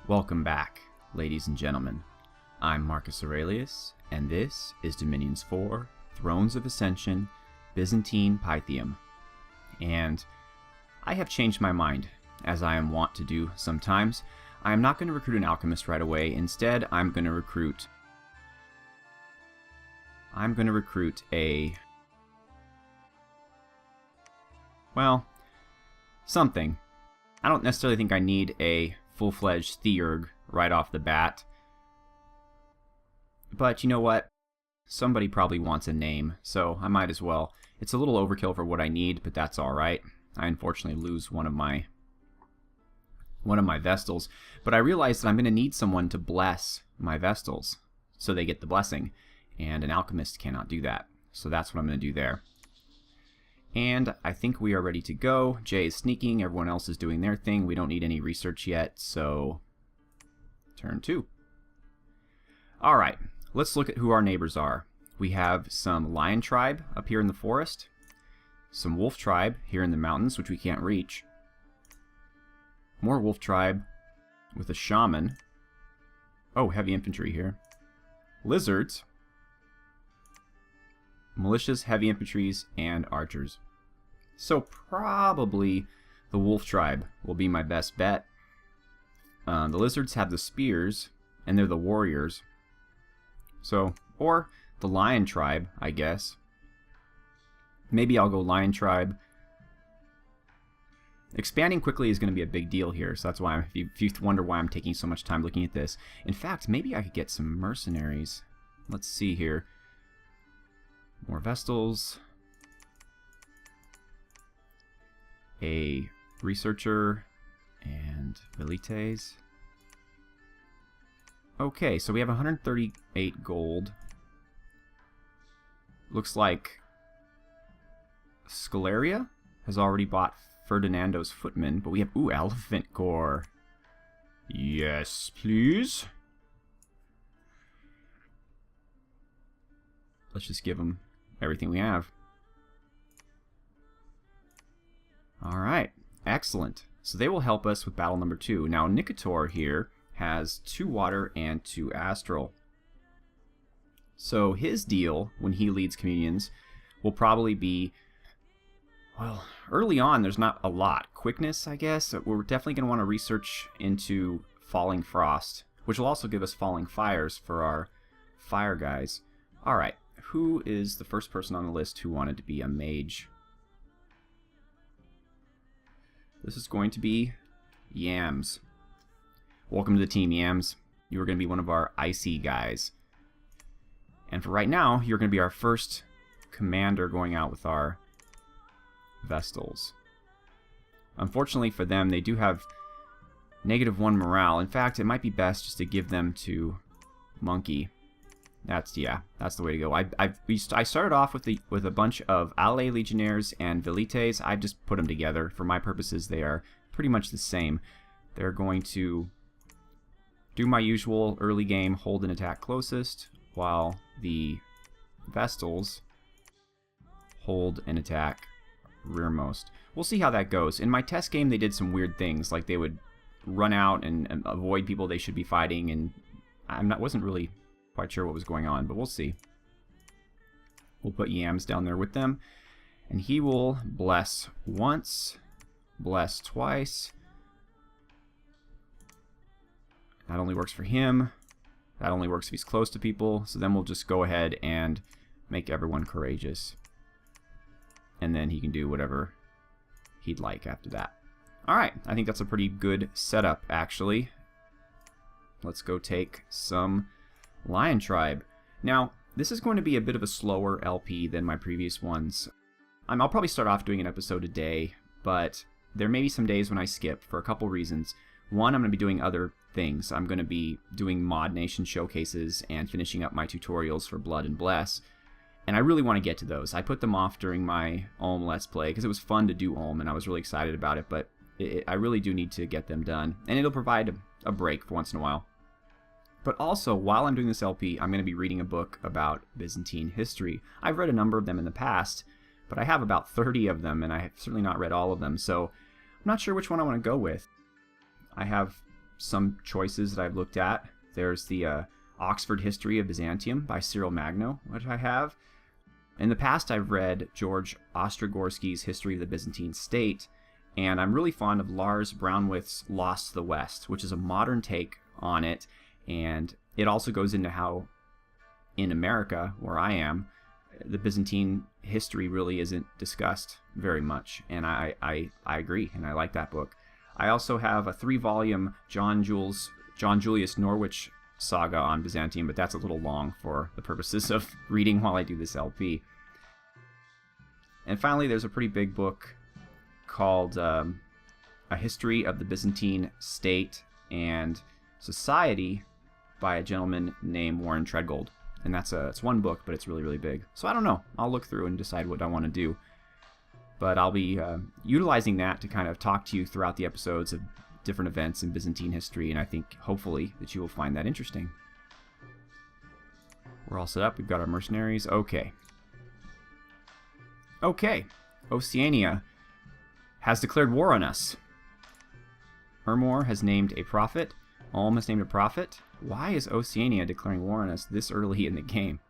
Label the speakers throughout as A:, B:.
A: Welcome back, ladies and gentlemen. I'm Marcus Aurelius, and this is Dominions 4, Thrones of Ascension, Byzantine Pythium. And I have changed my mind, as I am wont to do sometimes. I am not going to recruit an alchemist right away. Instead, I'm going to recruit a... well, something. I don't necessarily think I need a full-fledged theurg right off the bat. But you know what? Somebody probably wants a name, so I might as well. It's a little overkill for what I need, but that's alright. I unfortunately lose one of my Vestals, but I realize that I'm going to need someone to bless my Vestals so they get the blessing, and an alchemist cannot do that. So that's what I'm going to do there. And I think we are ready to go. Jay is sneaking, everyone else is doing their thing. We don't need any research yet, so turn 2. Alright, let's look at who our neighbors are. We have some lion tribe up here in the forest, some wolf tribe here in the mountains, which we can't reach, more wolf tribe with a shaman. Oh, heavy infantry here. Lizards, militias, heavy infantries, and archers. So probably the wolf tribe will be my best bet. The lizards have the spears, and they're the warriors. So, or the lion tribe, I guess. Maybe I'll go lion tribe. Expanding quickly is going to be a big deal here, so that's why, if you wonder why I'm taking so much time looking at this. In fact, maybe I could get some mercenaries. Let's see here. More Vestals. A researcher. And Velites. Okay, so we have 138 gold. Looks like Scaleria has already bought Ferdinando's footmen, but we have, ooh, elephant core. Yes, please. Let's just give them everything we have. Alright, excellent. So they will help us with battle number 2. Now, Nicator here has 2 water and 2 astral. So his deal, when he leads communions, will probably be, well, early on there's not a lot. Quickness, I guess. We're definitely going to want to research into Falling Frost, which will also give us Falling Fires for our fire guys. Alright. Who is the first person on the list who wanted to be a mage? This is going to be Yams. Welcome to the team, Yams. You are going to be one of our icy guys. And for right now, you're going to be our first commander going out with our Vestals. Unfortunately for them, they do have -1 morale. In fact, it might be best just to give them to Monkey. That's the way to go. I started off with a bunch of Ale Legionnaires and Velites. I just put them together. For my purposes, they are pretty much the same. They're going to do my usual early game hold and attack closest, while the Vestals hold and attack rearmost. We'll see how that goes. In my test game, they did some weird things, like they would run out and avoid people they should be fighting, and wasn't really quite sure what was going on, but we'll see. We'll put Yams down there with them, and he will bless once, bless twice. That only works for him. That only works if he's close to people, so then we'll just go ahead and make everyone courageous. And then he can do whatever he'd like after that. Alright, I think that's a pretty good setup, actually. Let's go take some Lion Tribe. Now, this is going to be a bit of a slower LP than my previous ones. I'll probably start off doing an episode a day, but there may be some days when I skip for a couple reasons. One, I'm going to be doing other things. I'm going to be doing Mod Nation showcases and finishing up my tutorials for Blood and Bless, and I really want to get to those. I put them off during my Ulm Let's Play because it was fun to do Ulm, and I was really excited about it, but I really do need to get them done, and it'll provide a break for once in a while. But also, while I'm doing this LP, I'm going to be reading a book about Byzantine history. I've read a number of them in the past, but I have about 30 of them, and I have certainly not read all of them, so I'm not sure which one I want to go with. I have some choices that I've looked at. There's the Oxford History of Byzantium by Cyril Magno, which I have. In the past, I've read George Ostrogorski's History of the Byzantine State, and I'm really fond of Lars Brownwith's Lost to the West, which is a modern take on it, and it also goes into how in America, where I am, the Byzantine history really isn't discussed very much, and I agree, and I like that book. I also have a 3-volume John Julius Norwich saga on Byzantium, but that's a little long for the purposes of reading while I do this LP. And finally, there's a pretty big book called A History of the Byzantine State and Society by a gentleman named Warren Treadgold. And it's one book, but it's really, really big. So I don't know. I'll look through and decide what I want to do. But I'll be utilizing that to kind of talk to you throughout the episodes of different events in Byzantine history, and I think, hopefully, that you will find that interesting. We're all set up. We've got our mercenaries. Okay. Okay. Oceania has declared war on us. Ermor has named a prophet. Ulm has named a prophet. Why is Oceania declaring war on us this early in the game?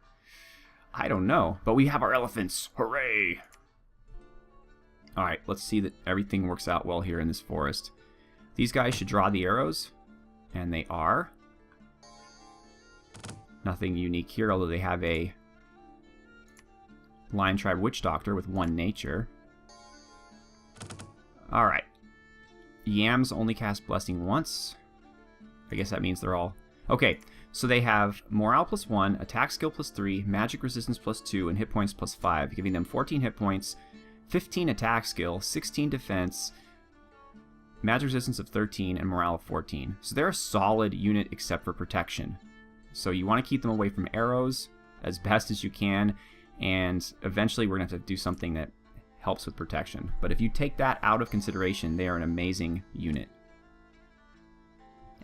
A: I don't know, but we have our elephants. Hooray! Alright, let's see that everything works out well here in this forest. These guys should draw the arrows, and they are. Nothing unique here, although they have a Lion Tribe Witch Doctor with 1 nature. Alright. Yams only cast Blessing once. I guess that means they're all... Okay, so they have Morale +1, Attack Skill +3, Magic Resistance +2, and Hit Points +5, giving them 14 hit points, 15 Attack Skill, 16 Defense, Magic Resistance of 13, and Morale of 14. So they're a solid unit except for protection. So you want to keep them away from arrows as best as you can, and eventually we're going to have to do something that helps with protection. But if you take that out of consideration, they are an amazing unit.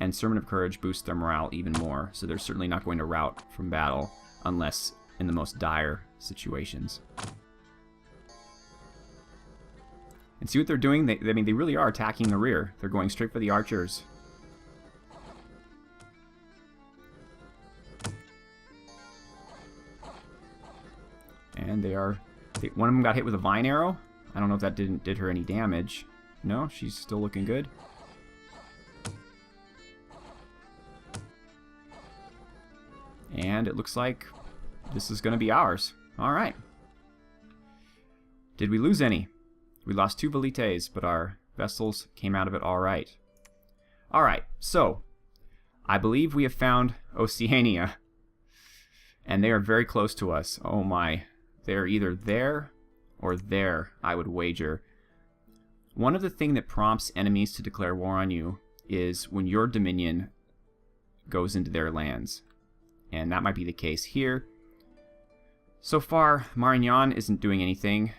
A: And Sermon of Courage boosts their morale even more, so they're certainly not going to rout from battle unless in the most dire situations. And see what they're doing? They really are attacking the rear. They're going straight for the archers. And they are... one of them got hit with a vine arrow. I don't know if that did her any damage. No, she's still looking good. And it looks like this is going to be ours. Alright. Did we lose any? We lost 2 velites, but our vessels came out of it alright. Alright, so I believe we have found Oceania. And they are very close to us. Oh my. They're either there or there, I would wager. One of the things that prompts enemies to declare war on you is when your dominion goes into their lands. And that might be the case here. So far, Marignan isn't doing anything.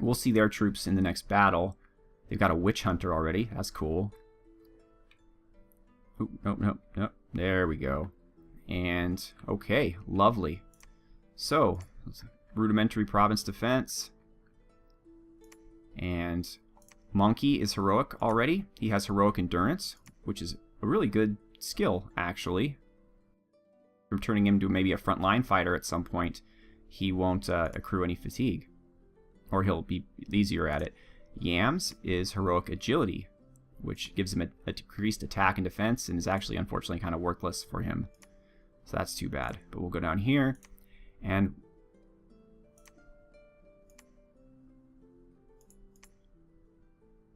A: We'll see their troops in the next battle. They've got a witch hunter already. That's cool. Oop, nope. There we go. And, okay, lovely. So, rudimentary province defense. And Monkey is heroic already. He has heroic endurance, which is a really good skill, actually. From turning him to maybe a frontline fighter at some point, he won't accrue any fatigue. Or he'll be easier at it. Yams is heroic agility, which gives him a decreased attack and defense, and is actually, unfortunately, kind of worthless for him. So that's too bad. But we'll go down here, and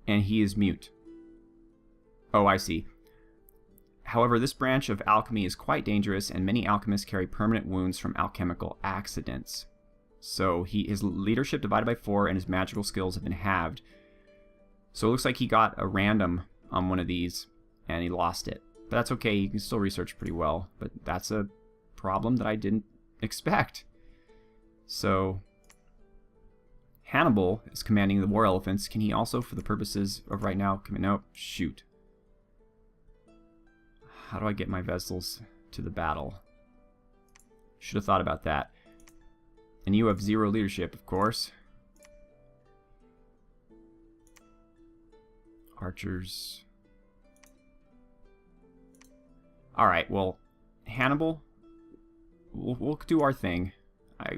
A: he is mute. Oh, I see. However, this branch of alchemy is quite dangerous, and many alchemists carry permanent wounds from alchemical accidents. So his leadership divided by 4, and his magical skills have been halved. So it looks like he got a random on one of these, and he lost it. But that's okay, he can still research pretty well. But that's a problem that I didn't expect. So Hannibal is commanding the war elephants. Can he also, for the purposes of right now, no, shoot. How do I get my vessels to the battle? Should have thought about that. And you have 0 leadership, of course. Archers. Alright, well, Hannibal, we'll do our thing.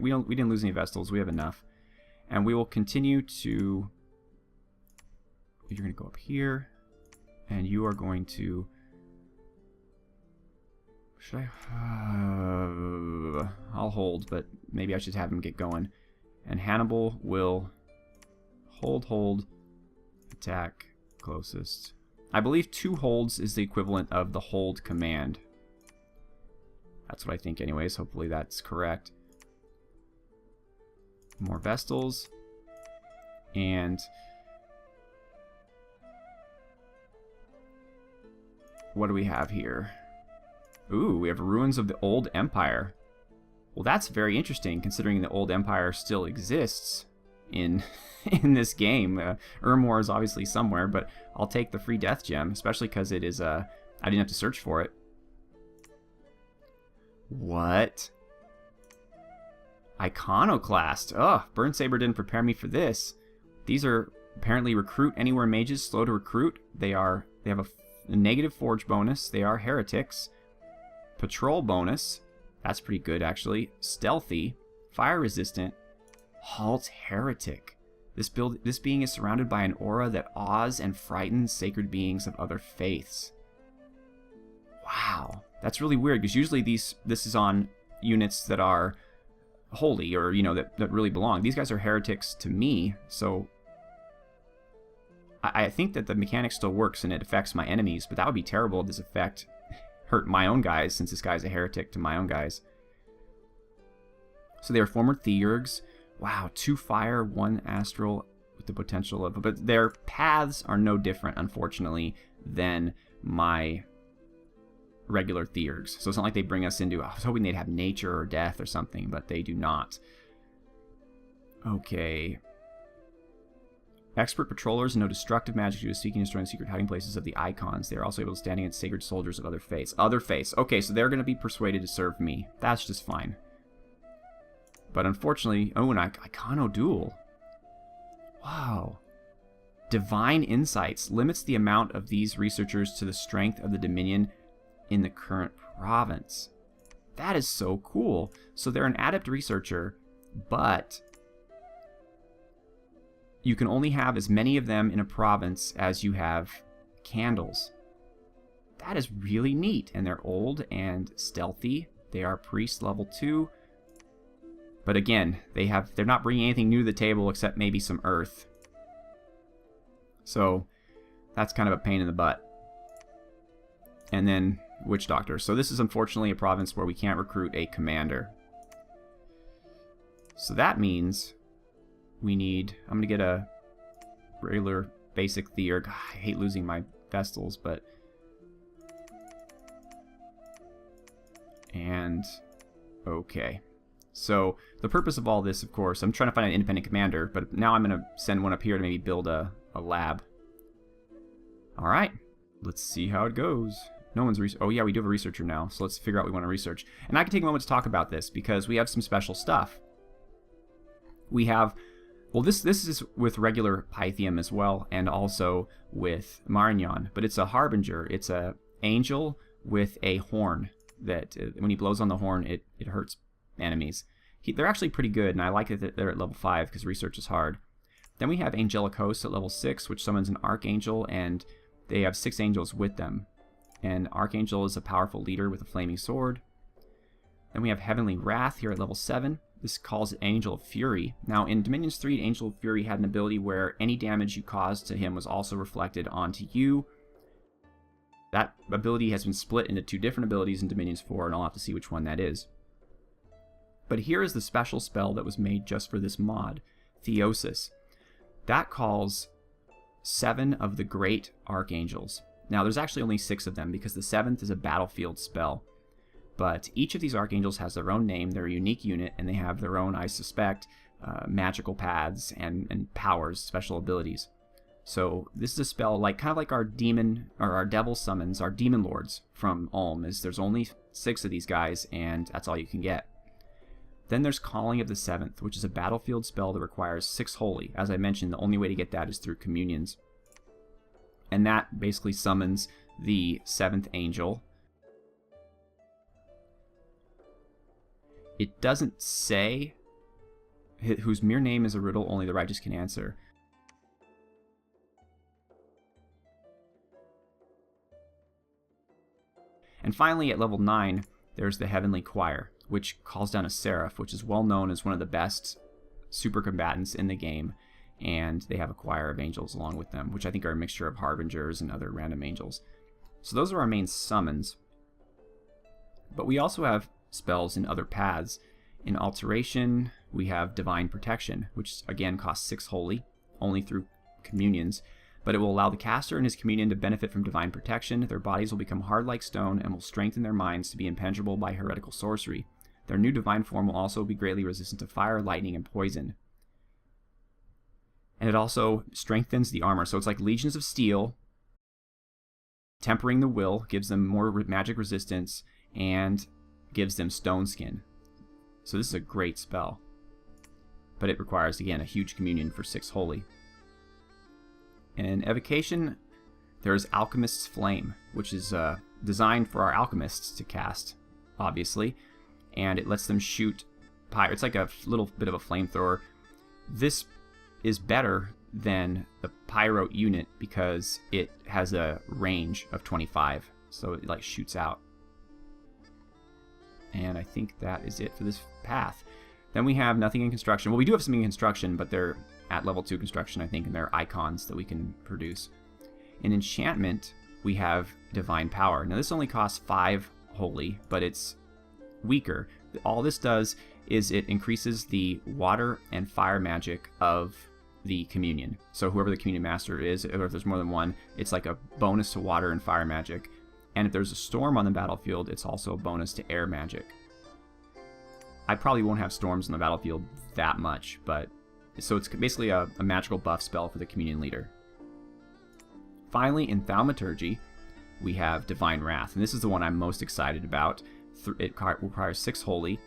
A: We didn't lose any Vestals, we have enough. And we will continue to... You're going to go up here, and you are going to... Should I... I'll hold, but maybe I should have him get going. And Hannibal will hold, attack, closest. I believe 2 holds is the equivalent of the hold command. That's what I think anyways. Hopefully that's correct. More Vestals. And... what do we have here? Ooh, we have Ruins of the Old Empire. Well, that's very interesting, considering the Old Empire still exists in this game. Ermor is obviously somewhere, but I'll take the free death gem, especially because it is, I didn't have to search for it. What? Iconoclast. Ugh, Burnsaber didn't prepare me for this. These are apparently recruit anywhere mages, slow to recruit. They have a negative forge bonus. They are heretics. Patrol bonus. That's pretty good, actually. Stealthy. Fire resistant. Halt heretic. This being is surrounded by an aura that awes and frightens sacred beings of other faiths. Wow. That's really weird, because usually this is on units that are holy, or, you know, that really belong. These guys are heretics to me, so... I think that the mechanic still works and it affects my enemies, but that would be terrible if this effect hurt my own guys, since this guy's a heretic to my own guys. So they are former Theurgs. Wow, 2 fire, 1 astral with the potential of... But their paths are no different, unfortunately, than my regular Theurgs. So it's not like they bring us into... I was hoping they'd have nature or death or something, but they do not. Okay... Expert patrollers know destructive magic who is seeking to destroy the secret hiding places of the icons. They are also able to stand against sacred soldiers of other faiths. Other faiths. Okay, so they're going to be persuaded to serve me. That's just fine. But unfortunately... Oh, an Icono Duel. Wow. Divine Insights limits the amount of these researchers to the strength of the Dominion in the current province. That is so cool. So they're an adept researcher, but... you can only have as many of them in a province as you have candles. That is really neat. And they're old and stealthy. They are priest level 2. But again, they're not bringing anything new to the table except maybe some earth. So that's kind of a pain in the butt. And then Witch Doctor. So this is unfortunately a province where we can't recruit a commander. So that means... we need... I'm going to get a regular basic Theurg. I hate losing my Vestals, but... and... okay. So, the purpose of all this, of course, I'm trying to find an independent commander, but now I'm going to send one up here to maybe build a lab. Alright. Let's see how it goes. No one's... oh yeah, we do have a researcher now, so let's figure out what we want to research. And I can take a moment to talk about this, because we have some special stuff. We have... well, this is with regular Pythium as well, and also with Marignon, but it's a Harbinger. It's a angel with a horn that, when he blows on the horn, it hurts enemies. They're actually pretty good, and I like that they're at level 5, because research is hard. Then we have Angelic Host at level 6, which summons an Archangel, and they have 6 angels with them. And Archangel is a powerful leader with a flaming sword. Then we have Heavenly Wrath here at level 7. This calls it Angel of Fury. Now, in Dominions 3, Angel of Fury had an ability where any damage you caused to him was also reflected onto you. That ability has been split into 2 different abilities in Dominions 4, and I'll have to see which one that is. But here is the special spell that was made just for this mod, Theosis. That calls 7 of the Great Archangels. Now, there's actually only 6 of them, because the 7th is a battlefield spell. But each of these archangels has their own name, they're a unique unit, and they have their own, I suspect, magical paths and powers, special abilities. So this is a spell kind of like our demon, or our devil summons, our demon lords from Ulm. There's only 6 of these guys, and that's all you can get. Then there's Calling of the 7th, which is a battlefield spell that requires 6 holy. As I mentioned, the only way to get that is through communions. And that basically summons the 7th angel. It doesn't say, whose mere name is a riddle only the righteous can answer. And finally, at level 9, there's the Heavenly Choir, which calls down a Seraph, which is well known as one of the best super combatants in the game. And they have a choir of angels along with them, which I think are a mixture of Harbingers and other random angels. So those are our main summons. But we also have spells in other paths. In Alteration, we have Divine Protection, which again costs 6 holy, only through communions. But it will allow the caster and his communion to benefit from divine protection. Their bodies will become hard like stone and will strengthen their minds to be impenetrable by heretical sorcery. Their new divine form will also be greatly resistant to fire, lightning, and poison. And it also strengthens the armor. So it's like Legions of Steel. Tempering the will gives them more magic resistance and gives them stone skin. So this is a great spell. But it requires, again, a huge communion for 6 holy. In Evocation, there's Alchemist's Flame, which is designed for our alchemists to cast, obviously. And it lets them shoot pyro. It's like a little bit of a flamethrower. This is better than the pyro unit because it has a range of 25. So it like shoots out. And I think that is it for this path. Then we have nothing in construction. Well, we do have something in construction, but they're at level 2 construction, I think, and they're icons that we can produce. In enchantment, we have Divine Power. Now, this only costs 5 holy, but it's weaker. All this does is it increases the water and fire magic of the communion. So whoever the communion master is, or if there's more than one, it's like a bonus to water and fire magic. And if there's a storm on the battlefield, it's also a bonus to air magic. I probably won't have storms on the battlefield that much, but so it's basically a magical buff spell for the communion leader. Finally, in Thaumaturgy, we have Divine Wrath, and this is the one I'm most excited about. It requires 6 holy.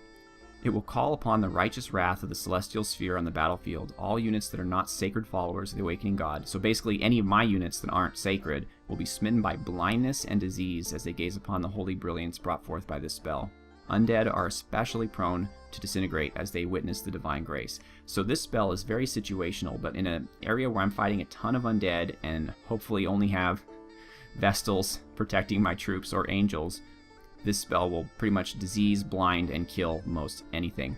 A: It will call upon the righteous wrath of the celestial sphere on the battlefield. All units that are not sacred followers of the awakening god, so basically any of my units that aren't sacred, will be smitten by blindness and disease as they gaze upon the holy brilliance brought forth by this spell. Undead are especially prone to disintegrate as they witness the divine grace. So this spell is very situational, but in an area where I'm fighting a ton of undead and hopefully only have Vestals protecting my troops or angels, this spell will pretty much disease, blind, and kill most anything.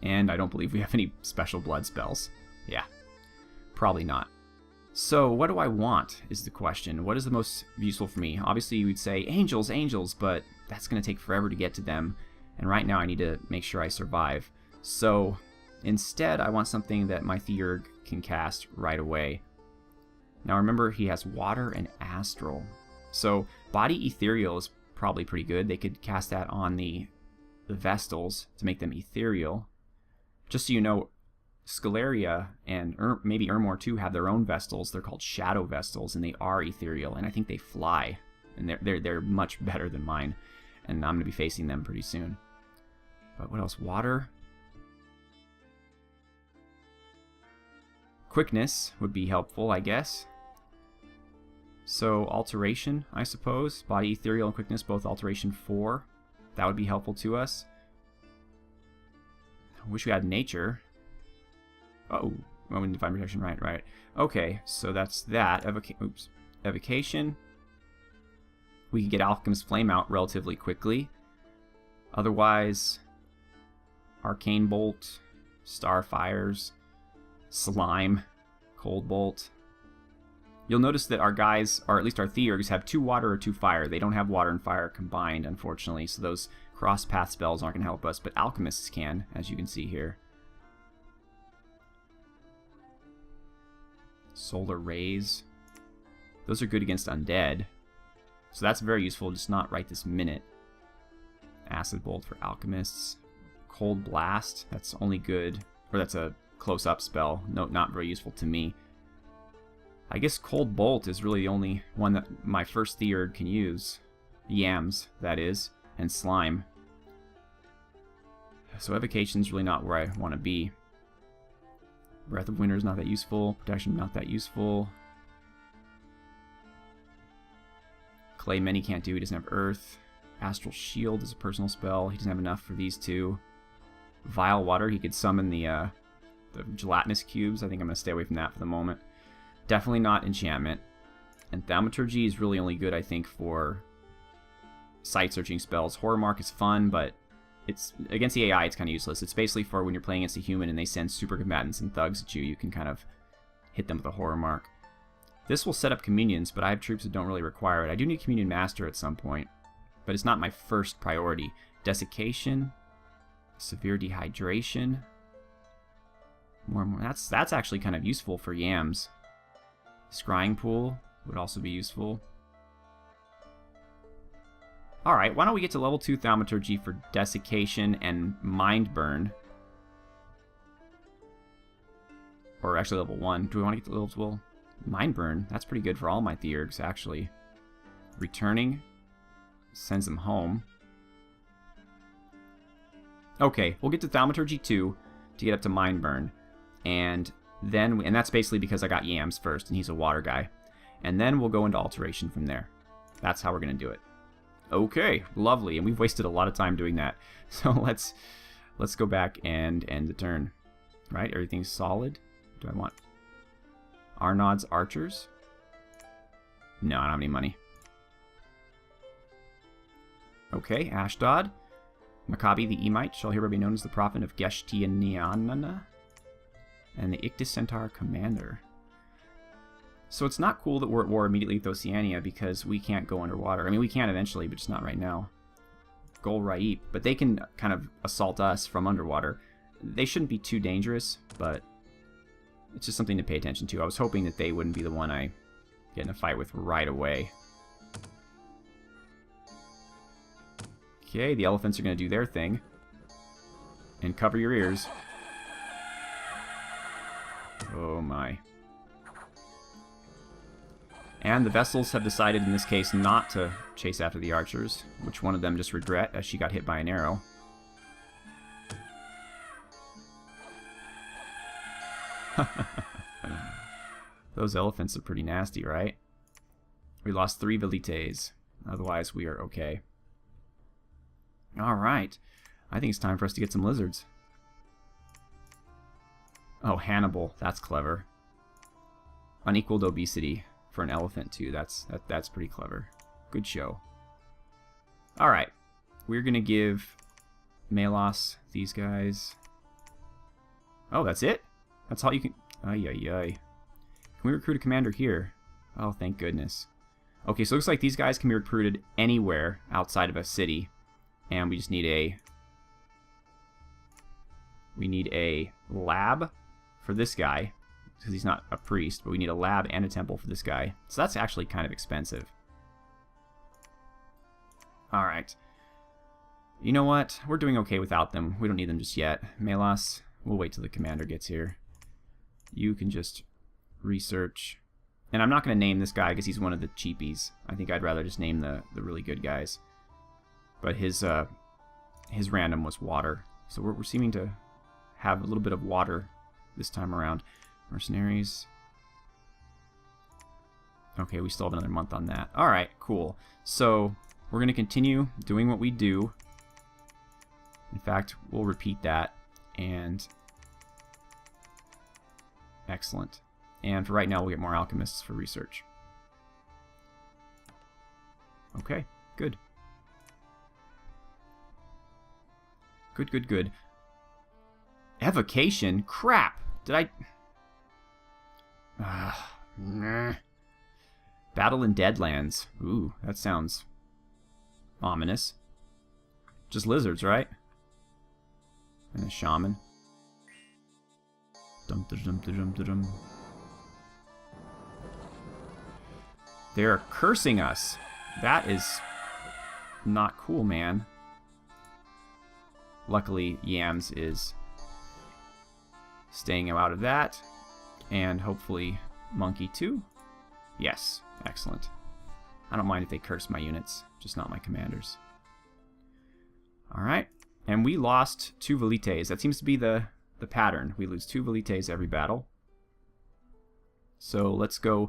A: And I don't believe we have any special blood spells. Yeah, probably not. So what do I want is the question. What is the most useful for me? Obviously you would say angels, angels, but that's going to take forever to get to them. And right now I need to make sure I survive. So instead I want something that my Theurg can cast right away. Now remember, he has water and astral. So body ethereal is probably pretty good. They could cast that on the Vestals to make them ethereal. Just so you know, Scaleria and maybe Ermor too have their own Vestals. They're called Shadow Vestals, and they are ethereal, and I think they fly. And they're much better than mine, and I'm going to be facing them pretty soon. But what else? Water. Quickness would be helpful, I guess. So alteration, I suppose. Body ethereal and quickness, both alteration 4. That would be helpful to us. I wish we had nature. Oh, divine protection, right. Okay, so that's that. Evocation. We can get Alchemist's Flame out relatively quickly. Otherwise, Arcane Bolt, Starfires, Slime, Cold Bolt. You'll notice that our guys, or at least our Theurgs, have 2 water or 2 fire. They don't have water and fire combined, unfortunately, so those cross-path spells aren't going to help us, but Alchemists can, as you can see here. Solar Rays. Those are good against undead. So that's very useful, just not right this minute. Acid Bolt for Alchemists. Cold Blast, that's only good, or that's a close-up spell. No, not very useful to me. I guess Cold Bolt is really the only one that my first Theurg can use. Yams, that is, and Slime. So Evocation's really not where I want to be. Breath of Winter is not that useful. Protection, not that useful. Clay Many can't do, he doesn't have Earth. Astral Shield is a personal spell. He doesn't have enough for these two. Vile Water, he could summon the gelatinous cubes. I think I'm going to stay away from that for the moment. Definitely not enchantment. And Thaumaturgy is really only good, I think, for sight-searching spells. Horror Mark is fun, but it's against the AI, it's kind of useless. It's basically for when you're playing against a human and they send super combatants and thugs at you, you can kind of hit them with a Horror Mark. This will set up Communions, but I have troops that don't really require it. I do need Communion Master at some point, but it's not my first priority. Desiccation, Severe Dehydration. More. That's actually kind of useful for Yams. Scrying Pool would also be useful. Alright, why don't we get to level 2 Thaumaturgy for Desiccation and Mind Burn. Or actually level 1. Do we want to get to level 12? Mind Burn, that's pretty good for all my Theurgs, actually. Returning sends them home. Okay, we'll get to Thaumaturgy 2 to get up to Mind Burn. And that's basically because I got Yams first, and he's a water guy. And then we'll go into Alteration from there. That's how we're going to do it. Okay, lovely. And we've wasted a lot of time doing that. So let's go back and end the turn. Right, everything's solid. Do I want Arnaud's Archers? No, I don't have any money. Okay, Ashdod. Maccabi the Emite shall hereby be known as the prophet of Geshtianianana. And the Ictus Centaur Commander. So it's not cool that we're at war immediately with Oceania because we can't go underwater. I mean, we can eventually, but just not right now. Gol Raip, but they can kind of assault us from underwater. They shouldn't be too dangerous, but it's just something to pay attention to. I was hoping that they wouldn't be the one I get in a fight with right away. Okay, the elephants are going to do their thing. And cover your ears. Oh my. And the vessels have decided in this case not to chase after the archers, which one of them just regret as she got hit by an arrow. Those elephants are pretty nasty, right? We lost 3 velites. Otherwise, we are okay. Alright. I think it's time for us to get some lizards. Oh, Hannibal. That's clever. Unequaled obesity for an elephant, too. That's pretty clever. Good show. Alright. We're going to give Melos these guys. Oh, that's it? That's all you can... Ay, ay, ay. Can we recruit a commander here? Oh, thank goodness. Okay, so it looks like these guys can be recruited anywhere outside of a city. And we just need a... We need a lab for this guy, because he's not a priest, but we need a lab and a temple for this guy. So that's actually kind of expensive. Alright. You know what? We're doing okay without them. We don't need them just yet. Melos, we'll wait till the commander gets here. You can just research. And I'm not going to name this guy because he's one of the cheapies. I think I'd rather just name the really good guys. But his random was water. So we're seeming to have a little bit of water this time around. Mercenaries. Okay, we still have another month on that. Alright, cool. So we're going to continue doing what we do. In fact, we'll repeat that. And excellent. And for right now, we'll get more alchemists for research. Okay, good. Good, good, good. Evocation? Crap! Did I... Nah. Battle in Deadlands. Ooh, that sounds ominous. Just lizards, right? And a shaman. Dum -da -dum -da -dum -da -dum. They're cursing us. That is not cool, man. Luckily, Yams is staying out of that. And hopefully, Monkey too. Yes, excellent. I don't mind if they curse my units, just not my commanders. Alright, and we lost 2 velites. That seems to be the pattern. We lose 2 velites every battle. So let's go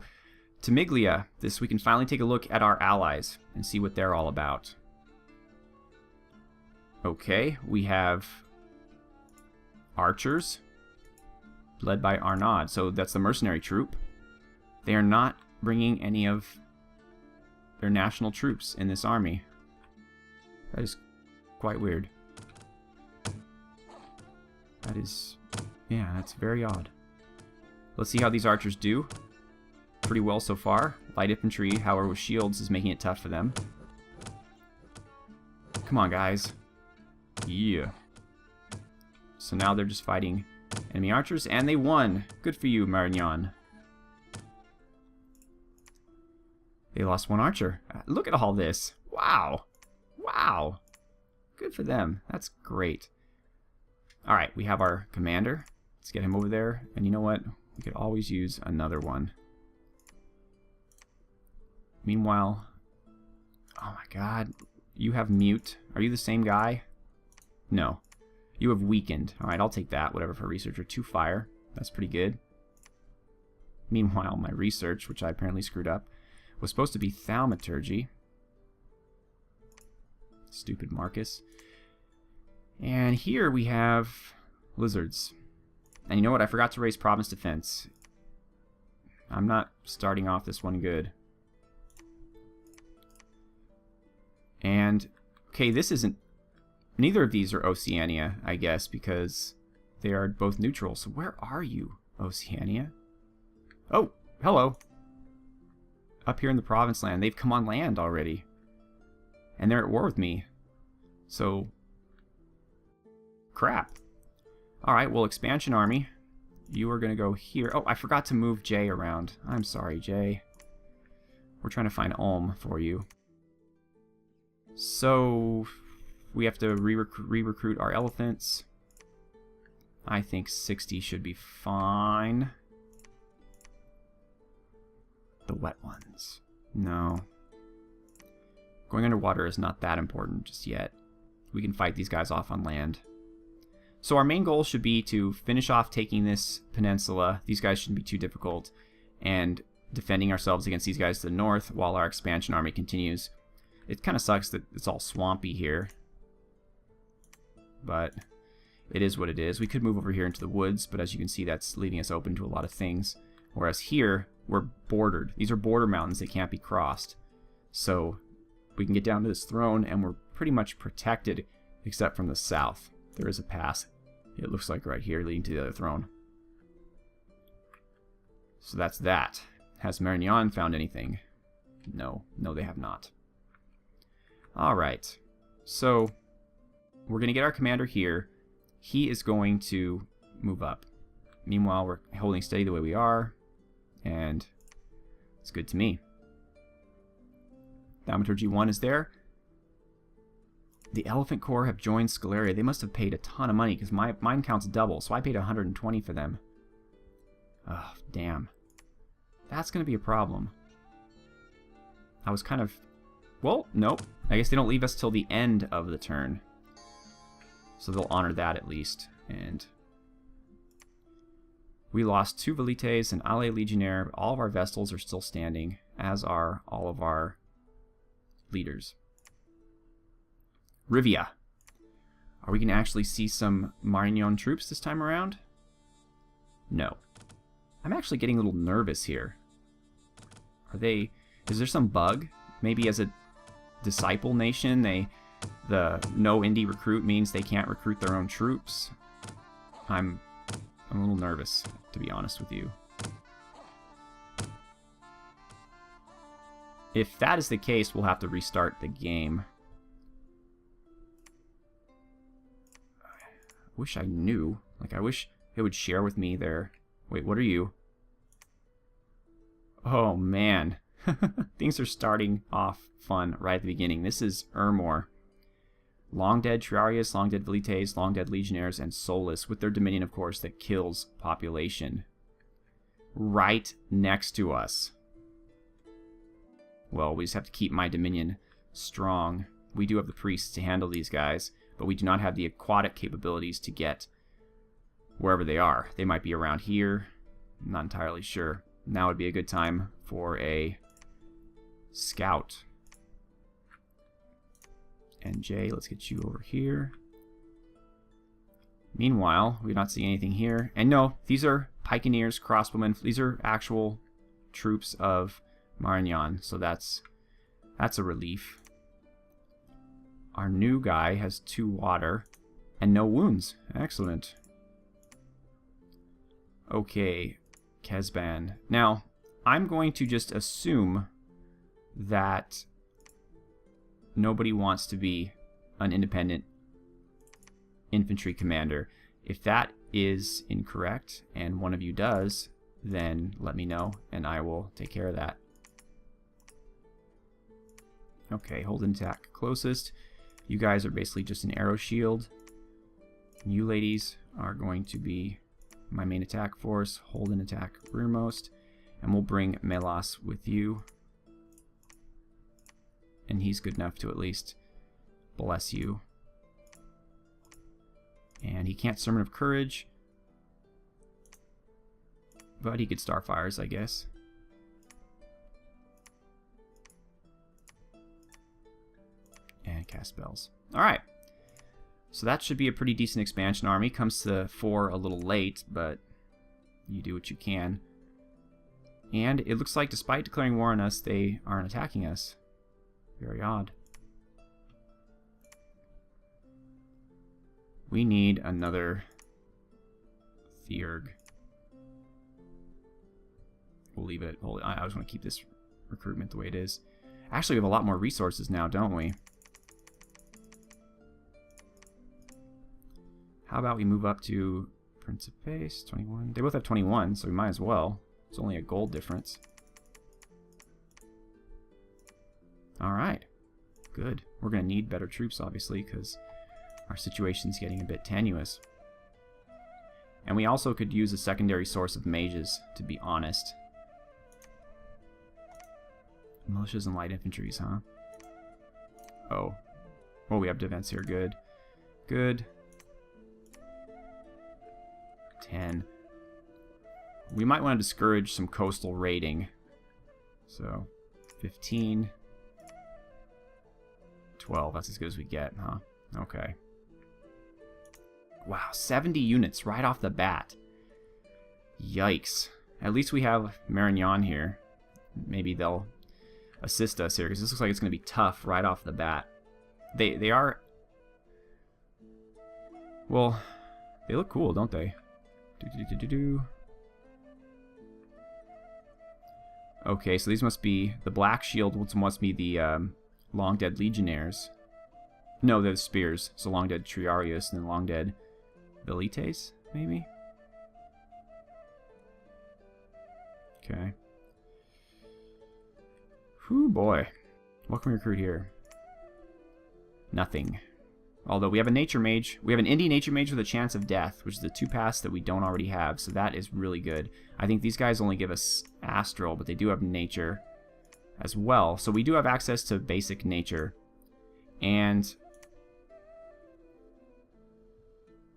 A: to Miglia. We can finally take a look at our allies and see what they're all about. Okay, we have archers led by Arnaud. So that's the mercenary troop. They are not bringing any of their national troops in this army. That is quite weird. That is... yeah, that's very odd. Let's see how these archers do. Pretty well so far. Light infantry, however, with shields is making it tough for them. Come on, guys. Yeah. So now they're just fighting enemy archers, and they won. Good for you, Marignan. They lost one archer. Look at all this. Wow. Wow. Good for them. That's great. Alright, we have our commander. Let's get him over there. And you know what? We could always use another one. Meanwhile... oh my god. You have mute. Are you the same guy? No. You have weakened. Alright, I'll take that. Whatever for researcher. 2 fire. That's pretty good. Meanwhile, my research, which I apparently screwed up, was supposed to be thaumaturgy. Stupid Marcus. And here we have lizards. And you know what? I forgot to raise province defense. I'm not starting off this one good. And, okay, this isn't... neither of these are Oceania, I guess, because they are both neutral. So where are you, Oceania? Oh, hello. Up here in the province land. They've come on land already. And they're at war with me. So, crap. Alright, well, expansion army. You are going to go here. Oh, I forgot to move Jay around. I'm sorry, Jay. We're trying to find Ulm for you. So, we have to re-recruit our elephants. I think 60 should be fine. The wet ones. No. Going underwater is not that important just yet. We can fight these guys off on land. So our main goal should be to finish off taking this peninsula. These guys shouldn't be too difficult. And defending ourselves against these guys to the north while our expansion army continues. It kind of sucks that it's all swampy here. But it is what it is. We could move over here into the woods, but as you can see, that's leaving us open to a lot of things. Whereas here, we're bordered. These are border mountains that can't be crossed. So we can get down to this throne, and we're pretty much protected, except from the south. There is a pass, it looks like right here, leading to the other throne. So that's that. Has Marignan found anything? No. No, they have not. Alright. So, we're going to get our commander here. He is going to move up. Meanwhile, we're holding steady the way we are. And it's good to me. Thaumaturgy 1 is there. The Elephant Corps have joined Scalaria. They must have paid a ton of money because mine counts double. So I paid 120 for them. Oh, damn. That's going to be a problem. I was kind of... well, nope. I guess they don't leave us till the end of the turn. So they'll honor that at least. And we lost 2 Velites and Ale Legionnaire. All of our Vestals are still standing, as are all of our leaders. Rivia. Are we going to actually see some Marignan troops this time around? No. I'm actually getting a little nervous here. Are they... is there some bug? Maybe as a disciple nation, the no indie recruit means they can't recruit their own troops. I'm a little nervous, to be honest with you. If that is the case, we'll have to restart the game. I wish I knew. Like, I wish it would share with me their... wait, what are you? Oh, man. Things are starting off fun right at the beginning. This is Ermor. Long dead Triarius, long dead Velites, long dead Legionnaires, and Solus, with their dominion, of course, that kills population. Right next to us. Well, we just have to keep my dominion strong. We do have the priests to handle these guys, but we do not have the aquatic capabilities to get wherever they are. They might be around here. I'm not entirely sure. Now would be a good time for a scout. And Jay, let's get you over here. Meanwhile, we do not see anything here. And no, these are pikeneers, crossbowmen. These are actual troops of Marignan, so that's a relief. Our new guy has 2 water and no wounds. Excellent. Okay, Kesban. Now, I'm going to just assume that nobody wants to be an independent infantry commander. If that is incorrect and one of you does, then let me know and I will take care of that. Okay, hold and attack closest. You guys are basically just an arrow shield. And you ladies are going to be my main attack force. Hold and attack rearmost. And we'll bring Melas with you. And he's good enough to at least bless you. And he can't Sermon of Courage. But he could Starfires, I guess. And cast spells. Alright. So that should be a pretty decent expansion army. Comes to 4 a little late, but you do what you can. And it looks like despite declaring war on us, they aren't attacking us. Very odd. We need another Theurg. We'll leave it. I just want to keep this recruitment the way it is. Actually, we have a lot more resources now, don't we? How about we move up to Principes, 21. They both have 21, so we might as well. It's only a gold difference. Alright. Good. We're going to need better troops, obviously, because our situation's getting a bit tenuous. And we also could use a secondary source of mages, to be honest. Militias and light infantries, huh? Oh. Oh, we have defense here. Good. Good. 10. We might want to discourage some coastal raiding. So, 15. 12. That's as good as we get, huh? Okay. Wow, 70 units right off the bat. Yikes. At least we have Marignan here. Maybe they'll assist us here, because this looks like it's going to be tough right off the bat. They are... Well, they look cool, don't they? Okay, so these must be... The black shield must be the long dead legionnaires. No, they're the spears. So long dead Triarius and then long dead Velites, maybe? Okay. Whew, boy. What can we recruit here? Nothing. Although we have a nature mage. We have an indie nature mage with a chance of death, which is the 2 pass that we don't already have. So that is really good. I think these guys only give us astral, but they do have nature as well. So we do have access to basic nature. And...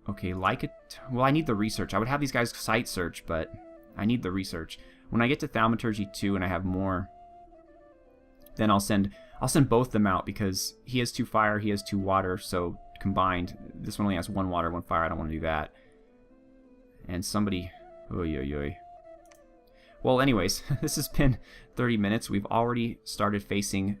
A: Okay, like it... Well, I need the research. I would have these guys site search, but I need the research. When I get to Thaumaturgy 2 and I have more, then I'll send both them out, because he has 2 fire, he has 2 water, so combined, this one only has 1 water, 1 fire. I don't want to do that. And somebody... Oy, oy, oy. Well, anyways, this has been 30 minutes. We've already started facing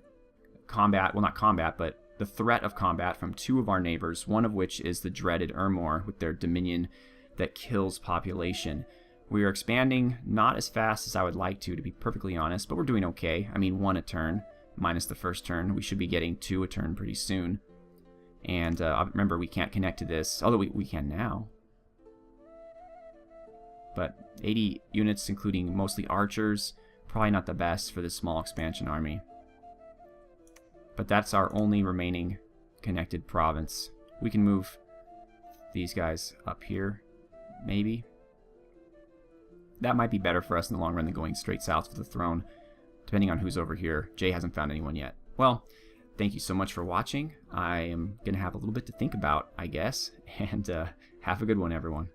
A: combat. Well, not combat, but the threat of combat from 2 of our neighbors, one of which is the dreaded Ermor with their dominion that kills population. We are expanding not as fast as I would like to be perfectly honest, but we're doing okay. I mean, 1 a turn, minus the first turn. We should be getting 2 a turn pretty soon. And remember, we can't connect to this, although we can now. But 80 units, including mostly archers, probably not the best for this small expansion army. But that's our only remaining connected province. We can move these guys up here, maybe. That might be better for us in the long run than going straight south for the throne, depending on who's over here. Jay hasn't found anyone yet. Well, thank you so much for watching. I am going to have a little bit to think about, I guess. And have a good one, everyone.